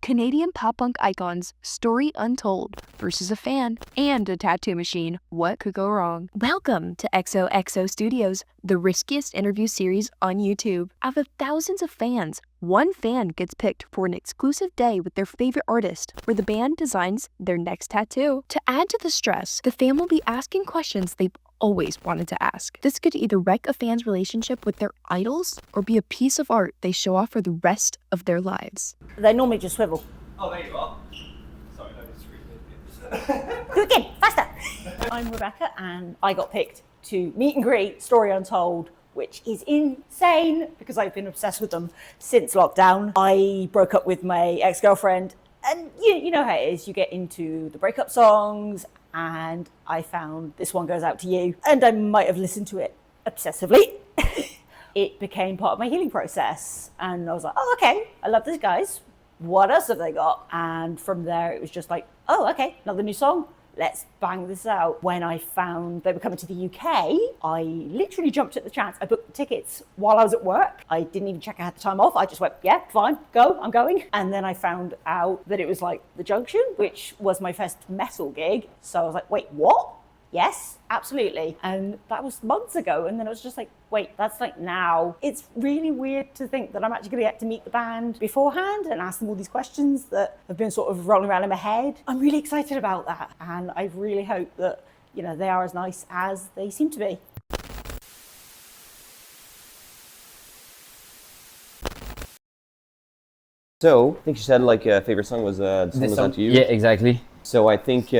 Canadian pop-punk icons Story Untold versus a fan and a tattoo machine. What could go wrong? Welcome to XOXO Studios, the riskiest interview series on YouTube. Out of thousands of fans, one fan gets picked for an exclusive day with their favorite artist, where the band designs their next tattoo. To add to the stress, the fan will be asking questions they've always wanted to ask. This could either wreck a fan's relationship with their idols or be a piece of art they show off for the rest of their lives. They normally just swivel. Oh, there you are. Sorry, no, just Do it again, faster. I'm Rebecca and I got picked to meet and greet Story Untold, which is insane because I've been obsessed with them since lockdown. I broke up with my ex-girlfriend and you know how it is, you get into the breakup songs, and I found This One Goes Out to You, and I might have listened to it obsessively. It became part of my healing process, and I was like, oh, okay, I love these guys. What else have they got? And from there, it was just like, oh, okay, another new song. Let's bang this out. When I found they were coming to the UK, I literally jumped at the chance. I booked the tickets while I was at work. I didn't even check I had the time off. I just went, yeah, fine, go, I'm going. And then I found out that it was like the Junction, which was my first metal gig. So I was like, wait, what? Yes, absolutely. And that was months ago. And then it was just like, wait, that's like now. It's really weird to think that I'm actually going to get to meet the band beforehand and ask them all these questions that have been sort of rolling around in my head. I'm really excited about that. And I really hope that, you know, they are as nice as they seem to be. So, I think you said like favorite song was This One Goes Out to You. Yeah, exactly. So I think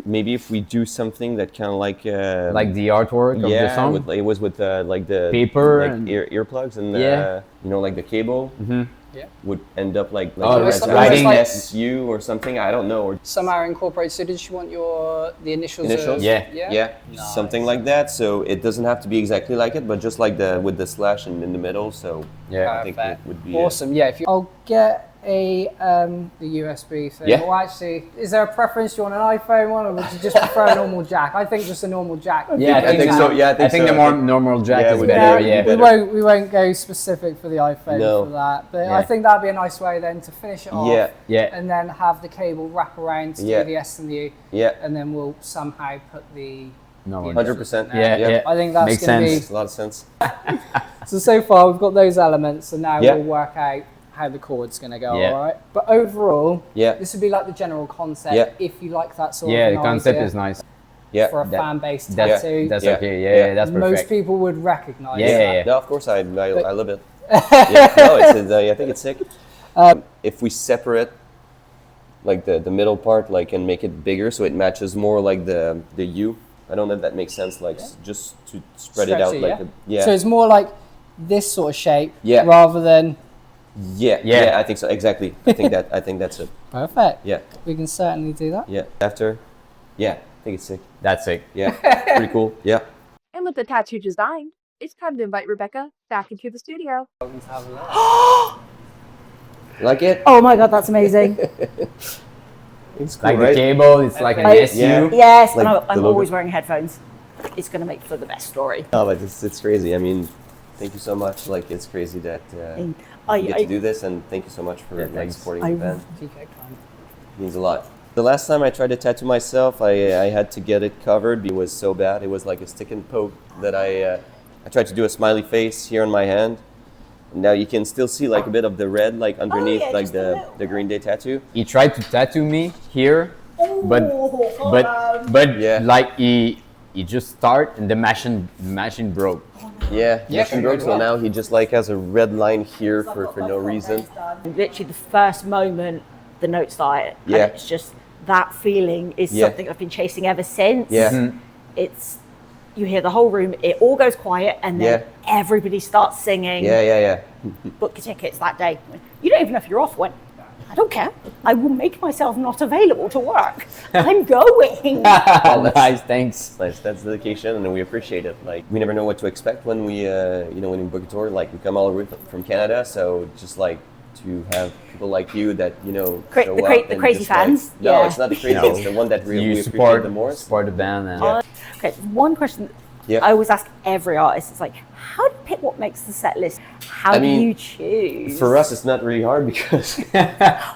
maybe if we do something that kind of like the artwork of the song. it was with like the paper like and earplugs and yeah. You know, like the cable would end up like writing SU or something. I don't know. Or somehow incorporate. So did you want the initials? Yeah. Nice. Something like that. So it doesn't have to be exactly like it, but just like with the slash in the middle. So yeah, I think it would be awesome. Yeah, if you, I'll get the USB thing. Yeah. Well, actually, is there a preference? Do you want an iPhone one, or would you just prefer a normal jack? I think just a normal jack. Yeah, I think so. Yeah, I think so. the more normal jack is would better. be Yeah, better. We won't go specific for the iPhone for that, but I think that'd be a nice way then to finish it off. Yeah. And then have the cable wrap around to do the S and the U. Yeah. And then we'll somehow put the 100%. Yeah. I think that's makes going to be. Makes a lot of sense. So far we've got those elements, and now we'll work out how the chord's going to go, all right? But overall, this would be like the general concept if you like that sort of the concept is nice. Yeah, for a fan-based tattoo. That's okay. Yeah, that's perfect. Most people would recognize that. Yeah. No, of course I love it. I think it's sick. If we separate like the middle part, like, and make it bigger so it matches more like the U. I don't know if that makes sense. Like just to spread it out, like So it's more like this sort of shape, Yeah. rather than. Yeah, I think so. Exactly. I think that's it. Perfect. Yeah. We can certainly do that. Yeah. After. Yeah, I think it's sick. That's it. Yeah. Pretty cool. Yeah. And with the tattoo designed, it's time to invite Rebecca back into the studio. Like it? Oh my God, that's amazing. It's cool, Like right? the cable, it's like an SU. Yeah. Yes, Like and the I'm logo. always wearing headphones. It's going to make for the best story. Oh, but it's crazy. I mean, thank you so much. Like, it's crazy that you get to do this, and thank you so much for like supporting the band. It means a lot. The last time I tried to tattoo myself, I had to get it covered. It was so bad. It was like a stick and poke that I tried to do a smiley face here on my hand. Now you can still see like a bit of the red like underneath like the Green Day tattoo. He tried to tattoo me here, but like he just started and the machine broke. Yeah, machine broke. So now he just like has a red line here for no reason. Literally the first moment the note started. Yeah. And it's just that feeling is something I've been chasing ever since. Yeah. It's, you hear the whole room, it all goes quiet, and then everybody starts singing. Yeah. Book your tickets that day. You don't even know if you're off when. I don't care. I will make myself not available to work. I'm going. Nice, thanks. That's dedication, and we appreciate it. Like, we never know what to expect when we when we book a tour. Like, we come all the way from Canada, so just like to have people like you that show up the crazy just, fans. No, it's not the crazy. It's the one that really we appreciate the most. Support the band. And Okay, one question I always ask every artist, it's like, how do you pick what makes the set list? How do you choose? For us, it's not really hard because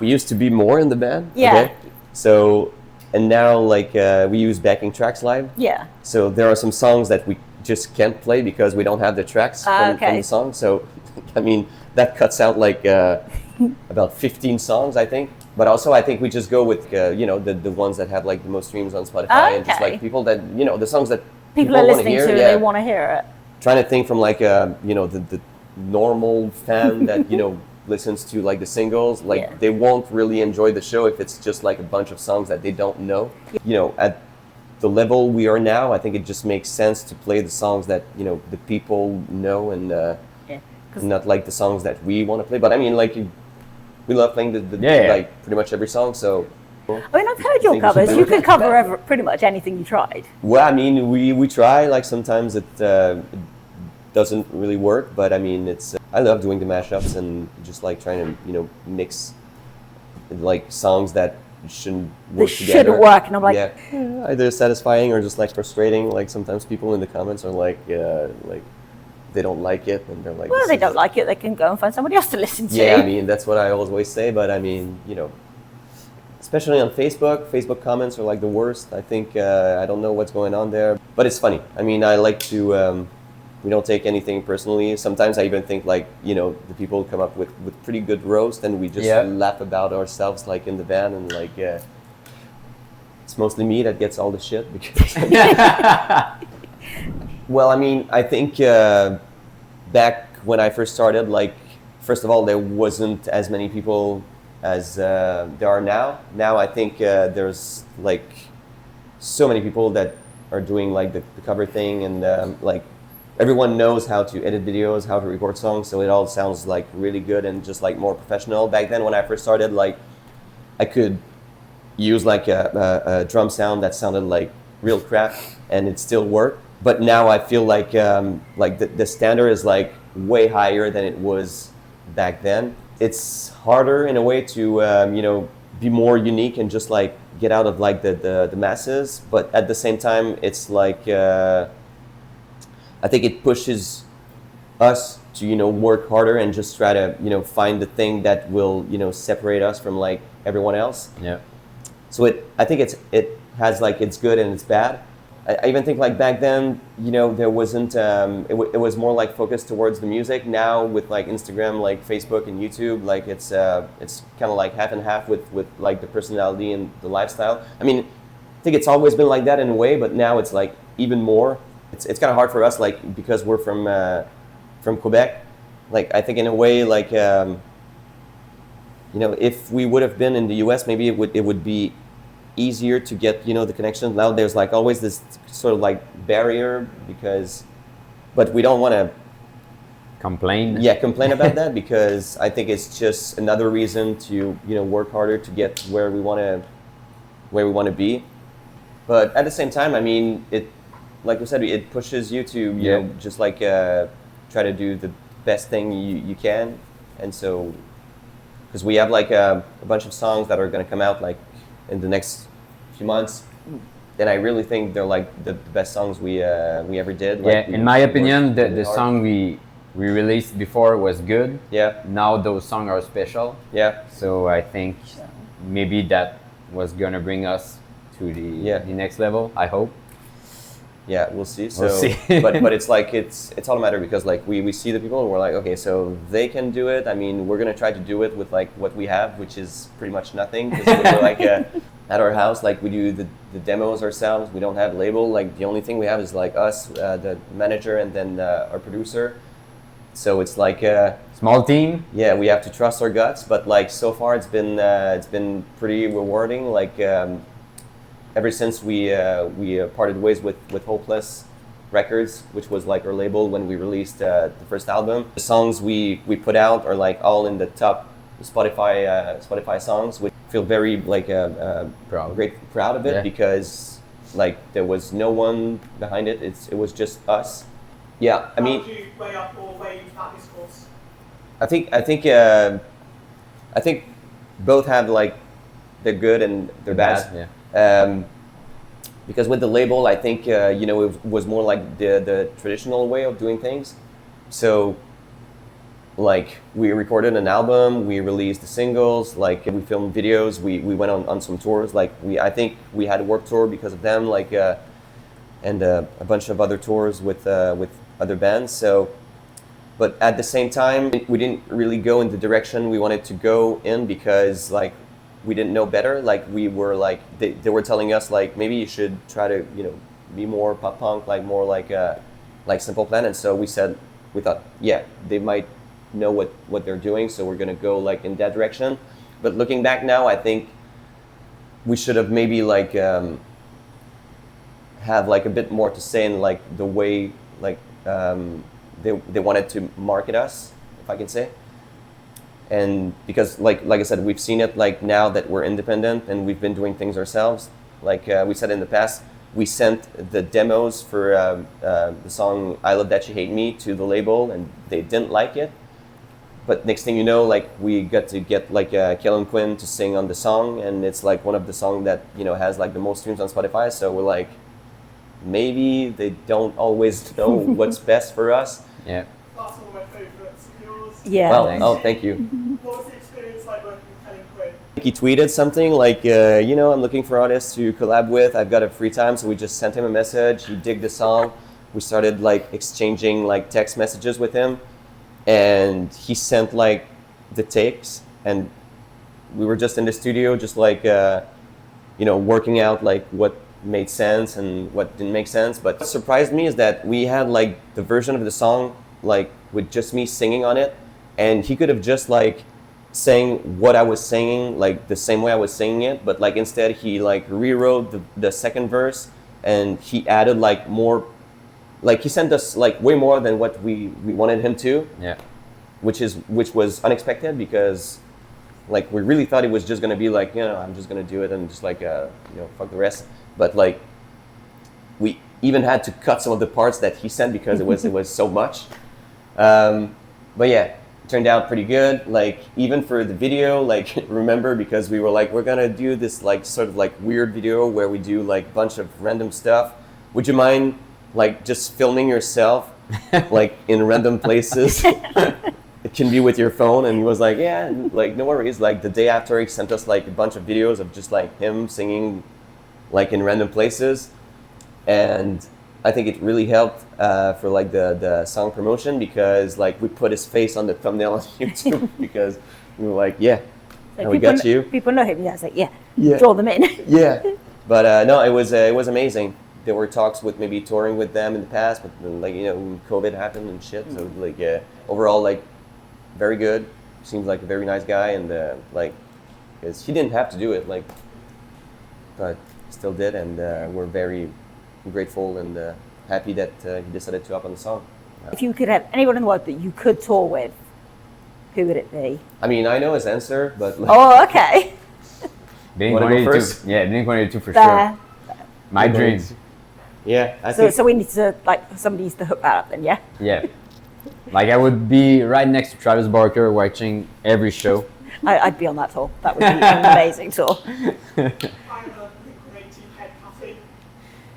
we used to be more in the band. Yeah. Okay? So, and now like we use backing tracks live. Yeah. So there are some songs that we just can't play because we don't have the tracks from the song. So, I mean, that cuts out like about 15 songs, I think. But also, I think we just go with, you know, the ones that have like the most streams on Spotify and just like people that, you know, the songs that people are listening to and they want to hear it. Trying to think from like, you know, the normal fan that, you know, listens to like the singles, like they won't really enjoy the show if it's just like a bunch of songs that they don't know. You know, at the level we are now, I think it just makes sense to play the songs that, you know, the people know and not like the songs that we want to play. But I mean, like, we love playing like pretty much every song. So I mean, I've heard your covers. You can cover pretty much anything you tried. Well, I mean, we try. Like sometimes it doesn't really work, but I mean, it's I love doing the mashups and just like trying to, you know, mix like songs that shouldn't work together. Shouldn't work, and I'm like, either satisfying or just like frustrating. Like sometimes people in the comments are like they don't like it, and they're like, well, they don't like it. They can go and find somebody else to listen to. Yeah, I mean, that's what I always say. But I mean, you know, especially on Facebook comments are like the worst. I think I don't know what's going on there, but it's funny. I mean, I like to. We don't take anything personally. Sometimes I even think like, you know, the people come up with pretty good roast, and we just laugh about ourselves like in the band, and like it's mostly me that gets all the shit because. Well, I mean, I think back when I first started, like, first of all, there wasn't as many people as there are now. Now I think there's like so many people that are doing like the cover thing, and like everyone knows how to edit videos, how to record songs, so it all sounds like really good and just like more professional. Back then when I first started, like I could use like a drum sound that sounded like real crap and it still worked. But now I feel like the standard is like way higher than it was back then. It's harder in a way to you know, be more unique and just like get out of like the masses. But at the same time, it's like I think it pushes us to, you know, work harder and just try to, you know, find the thing that will, you know, separate us from like everyone else. Yeah. So I think it has like its good and its bad. I even think like back then, you know, there wasn't, it was more like focused towards the music. Now with like Instagram, like Facebook and YouTube, like it's kind of like half and half with like the personality and the lifestyle. I mean, I think it's always been like that in a way, but now it's like even more. It's kind of hard for us, like, because we're from Quebec. Like, I think in a way, like, you know, if we would have been in the US, maybe it would be easier to get, you know, the connection. Now there's like always this sort of like barrier but we don't want to complain. Yeah, complain about that because I think it's just another reason to, you know, work harder to get where we want to be. But at the same time, I mean, like we said, it pushes you to, you know, just like try to do the best thing you can. And so, because we have like a bunch of songs that are going to come out like in the next few months, then I really think they're like the best songs we ever did. Like in my opinion, the song we released before was good. Yeah. Now those songs are special. Yeah. So I think maybe that was gonna bring us to the next level. I hope. Yeah, we'll see. So, we'll see. but it's like it's all a matter because like we see the people and we're like, okay, so they can do it. I mean, we're gonna try to do it with like what we have, which is pretty much nothing. Because we're like at our house, like we do the demos ourselves. We don't have a label. Like the only thing we have is like us, the manager, and then our producer. So it's like small team. Yeah, we have to trust our guts. But like so far, it's been pretty rewarding. Like. Ever since we parted ways with Hopeless Records, which was like our label when we released the first album, the songs we put out are like all in the top Spotify songs. We feel very like proud of it because like there was no one behind it. It was just us. Yeah, I mean. How would you weigh up or weigh that discourse? I think both have like their good and their bad. Yeah. because with the label, I think it was more like the traditional way of doing things. So, like, we recorded an album, we released the singles, like we filmed videos, we went on some tours. Like I think we had a work tour because of them, like and a bunch of other tours with other bands. So, but at the same time, we didn't really go in the direction we wanted to go in because like we didn't know better. Like we were like they were telling us like maybe you should try to be more pop punk, like more like Simple Plan. And so we thought they might know what they're doing, so we're gonna go like in that direction. But looking back now, I think we should have maybe like have like a bit more to say in like the way like they wanted to market us, if I can say. And because like I said, we've seen it like now that we're independent and we've been doing things ourselves. Like we said in the past, we sent the demos for the song "I Love That You Hate Me" to the label, and they didn't like it. But next thing you know, like we got to get like Kellin and Quinn to sing on the song, and it's like one of the songs that has like the most streams on Spotify. So we're like, maybe they don't always know what's best for us. Yeah. That's one of my favourites of yours. Yeah. Well, thank you. What was the experience like working with Kellin and Quinn? He tweeted something like, I'm looking for artists to collab with. I've got a free time, so we just sent him a message. He digged the song. We started like exchanging like text messages with him, and he sent like the tapes, and we were just in the studio, just like working out like what made sense and what didn't make sense. But what surprised me is that we had like the version of the song like with just me singing on it, and he could have just like sang what I was singing like the same way I was singing it, but like instead he like rewrote the second verse, and he added like more, like he sent us like way more than what we wanted him to. Yeah. Which was unexpected, because like we really thought it was just gonna be like, I'm just gonna do it and just like fuck the rest. But like we even had to cut some of the parts that he sent because it was so much. But yeah, it turned out pretty good. Like even for the video, like remember, because we were like, we're gonna do this like sort of like weird video where we do like a bunch of random stuff. Would you mind like just filming yourself like in random places? It can be with your phone. And he was like, yeah, like no worries. Like the day after, he sent us like a bunch of videos of just like him singing like in random places. And I think it really helped for like the song promotion, because like we put his face on the thumbnail on YouTube because we were like, yeah, So we got you. People know him. Yeah, it's like, draw them in. Yeah. But no, it was amazing. There were talks with maybe touring with them in the past, but then, like COVID happened and shit. So like overall, like very good. Seems like a very nice guy, and like because he didn't have to do it, like, but still did, and we're very grateful and happy that he decided to hop on the song. If you could have anyone in the world that you could tour with, who would it be? I mean, I know his answer, but like, oh, okay. Blink-182. Yeah, Blink-182 for Fair. sure. My dream. Yeah, I think So we need to somebody needs to hook that up then, yeah. Yeah. Like I would be right next to Travis Barker watching every show. I'd be on that tour. That would be an amazing tour. I have a Blink-182 head tattoo.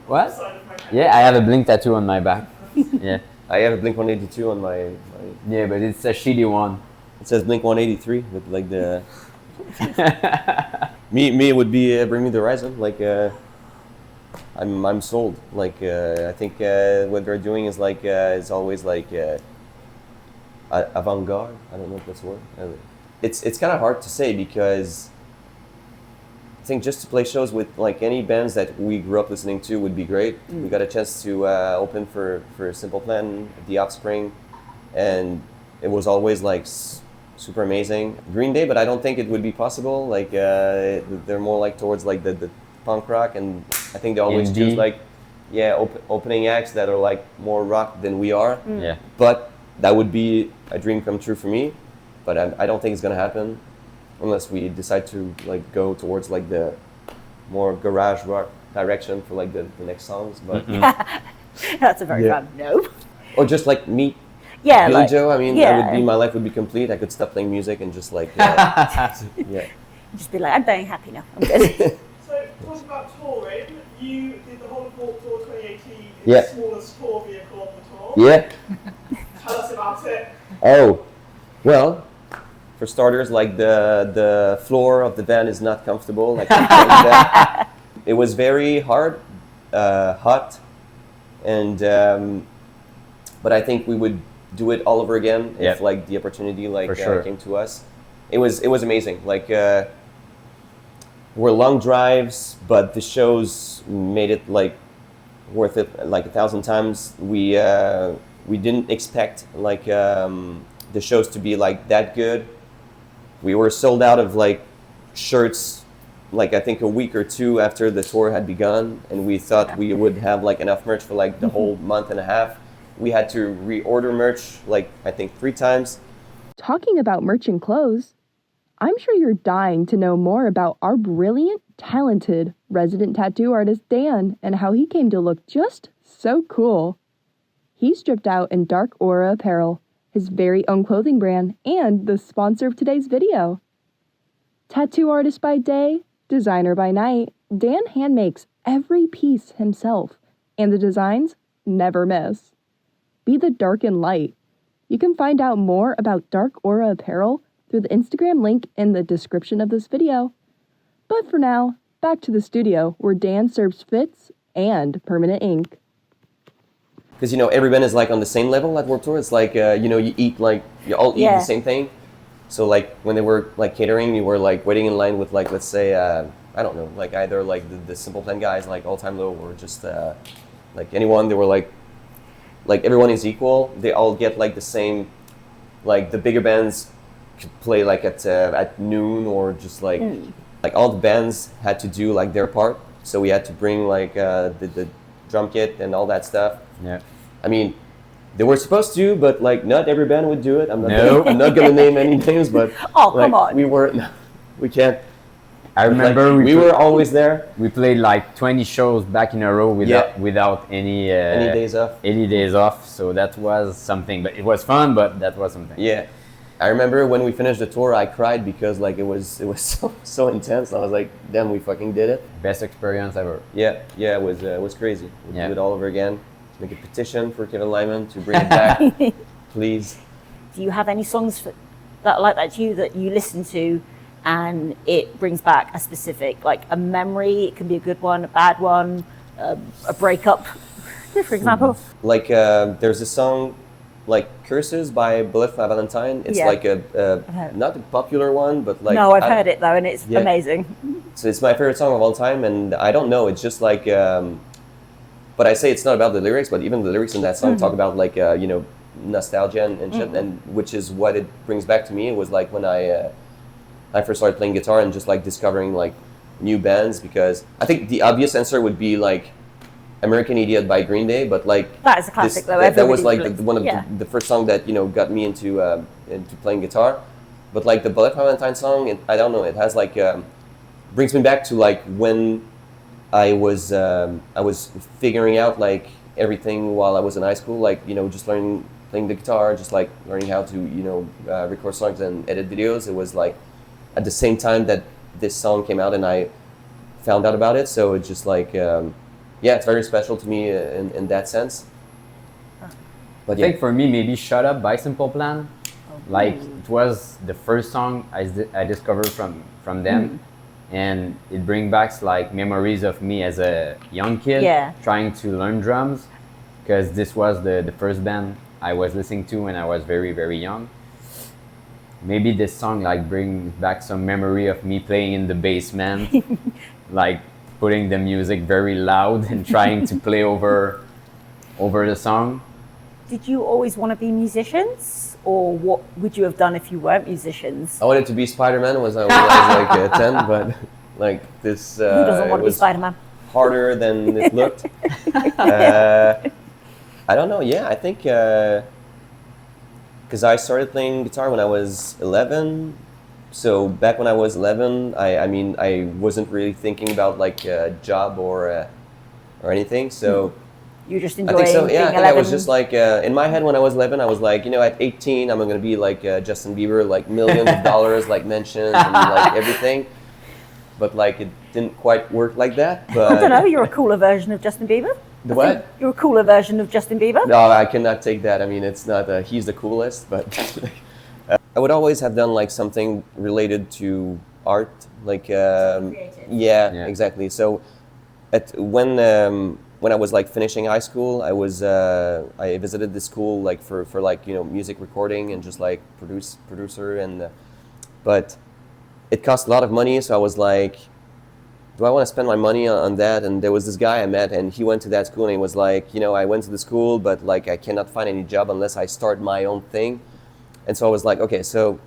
What? On the side of my head. Yeah, I have a Blink tattoo on my back. Yeah. I have a Blink-182 on my. Yeah, but it's a shitty one. It says Blink-183 with like the. me it would be Bring Me the Horizon. Like I'm sold. Like I think what they're doing is like is always like avant-garde. I don't know if that's the word. It's kind of hard to say, because I think just to play shows with like any bands that we grew up listening to would be great. We got a chance to open for Simple Plan, The Offspring, and it was always like super amazing. Green Day, but I don't think it would be possible. Like they're more like towards like the punk rock, and I think they always choose like opening acts that are like more rock than we are. Yeah. But that would be a dream come true for me. But I don't think it's gonna happen unless we decide to like go towards like the more garage rock direction for like the next songs. But That's a very fun no. or just like meet Billy Joe. I mean, my life would be complete. I could stop playing music and just like Just be like, I'm very happy now. I'm good. So talking about touring, you did the whole of Warped Tour 2018 in Yeah. the smallest tour vehicle on the tour. Yeah. Tell us about it. Oh, well, for starters, like the floor of the van is not comfortable. Like that. It was very hard, hot, and but I think we would do it all over again if like the opportunity like came to us. It was amazing. Like were long drives, but the shows made it like worth it like 1,000 times. We didn't expect like the shows to be like that good. We were sold out of like shirts like I think a week or two after the tour had begun, and we thought we would have like enough merch for like the whole month and a half. We had to reorder merch like I think 3 times. Talking about merch and clothes, I'm sure you're dying to know more about our brilliant, talented resident tattoo artist Dan and how he came to look just so cool. He's stripped out in Dark Aura Apparel, his very own clothing brand, and the sponsor of today's video. Tattoo artist by day, designer by night, Dan handmakes every piece himself, and the designs never miss. Be the dark and light. You can find out more about Dark Aura Apparel through the Instagram link in the description of this video. But for now, back to the studio where Dan serves fits and permanent ink. Because, you know, every band is like on the same level at Warped Tour. It's like, you know, you all eat the same thing. So like when they were like catering, you were like waiting in line with like, let's say, I don't know, like either like the Simple Plan guys, like All Time Low, or just like anyone. They were like everyone is equal. They all get like the same, like the bigger bands could play like at noon, or just like all the bands had to do like their part. So we had to bring like the drum kit and all that stuff. Yeah. I mean, they were supposed to, but like not every band would do it. I'm not gonna name any names, but come on. We can't. I remember we were always there. We played like 20 shows back in a row without any days off. Any days off. So that was something. But it was fun. But that was something. Yeah, I remember when we finished the tour, I cried because like it was so intense. I was like, damn, we fucking did it. Best experience ever. Yeah, it was crazy. We'll do it all over again. Make a petition for Kevin Lyman to bring it back, please. Do you have any songs that you listen to, and it brings back a specific, like a memory? It can be a good one, a bad one, a breakup, for example. Like there's a song like Curses by Bullet for Valentine. It's like a not a popular one, but like no, I've heard it though, and it's amazing. So it's my favorite song of all time, and I don't know, it's just like but I say it's not about the lyrics, but even the lyrics in that song talk about like you know, nostalgia and shit, and which is what it brings back to me. It was like when I first started playing guitar and just like discovering like new bands, because I think the obvious answer would be like American Idiot by Green Day, but like that is a classic though. That was like one of the first song that, you know, got me into playing guitar. But like the Bullet for Valentine song, I don't know, it has like brings me back to like when I was figuring out like everything while I was in high school, like, you know, just playing the guitar, just like learning how to, you know, record songs and edit videos. It was like at the same time that this song came out and I found out about it. So it's just like, it's very special to me in that sense. But I think for me, maybe Shut Up by Simple Plan. Like it was the first song I discovered from them. And it brings back like memories of me as a young kid trying to learn drums, because this was the first band I was listening to when I was very, very young. Maybe this song like brings back some memory of me playing in the basement, like putting the music very loud and trying to play over the song. Did you always want to be musicians, or what would you have done if you weren't musicians? I wanted to be Spider-Man when I was like 10, but like this who doesn't want to be Spider-Man? Harder than it looked. I don't know. Yeah, I think because I started playing guitar when I was 11. So back when I was 11, I mean, I wasn't really thinking about like a job or anything. So you just enjoying I think so. Yeah, I being think 11? I was just like in my head when I was 11, I was like, you know, at 18, I'm gonna be like Justin Bieber, like millions of dollars, like mentions and like everything. but like it didn't quite work like that. But I don't know. You're a cooler version of Justin Bieber. The what? You're a cooler version of Justin Bieber. No, I cannot take that. I mean, it's not. He's the coolest, but I would always have done like something related to art, like yeah, exactly. So, when I was like finishing high school, I visited this school like for like music recording and just like producer and but it cost a lot of money, so I was like, do I want to spend my money on that? And there was this guy I met, and he went to that school, and he was like, I went to the school, but like I cannot find any job unless I start my own thing. And so I was like, okay, so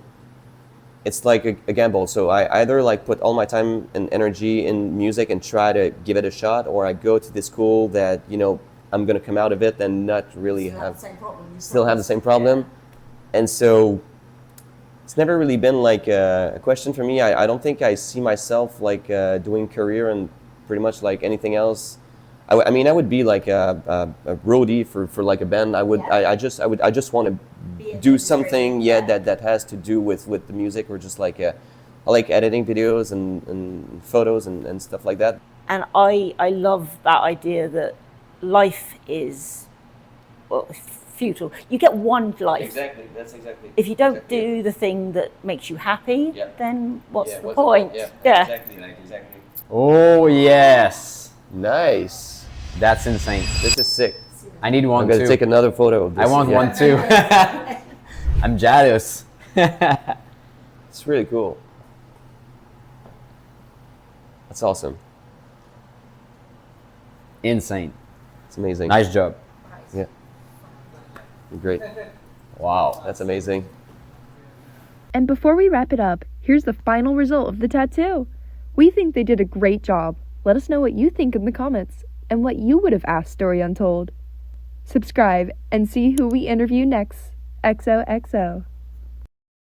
it's like a gamble. So I either like put all my time and energy in music and try to give it a shot, or I go to this school that I'm gonna come out of it and not really have the same problem. And so it's never really been like a question for me. I don't think I see myself like doing career and pretty much like anything else. I mean, I would be like a roadie for like a band. I just want to do something that has to do with the music, or just like I like editing videos and photos and stuff like that. And I love that idea that life is futile. You get one life. Exactly, that's exactly. If you don't do the thing that makes you happy, then what's the point? Exactly, exactly. Oh yes, nice. That's insane. This is sick. I need one too. I'm gonna take another photo of this. I want one too. I'm jealous. It's really cool. That's awesome. Insane. It's amazing. Nice job. Yeah. Great. Wow. That's amazing. And before we wrap it up, here's the final result of the tattoo. We think they did a great job. Let us know what you think in the comments and what you would have asked Story Untold. Subscribe and see who we interview next. XOXO.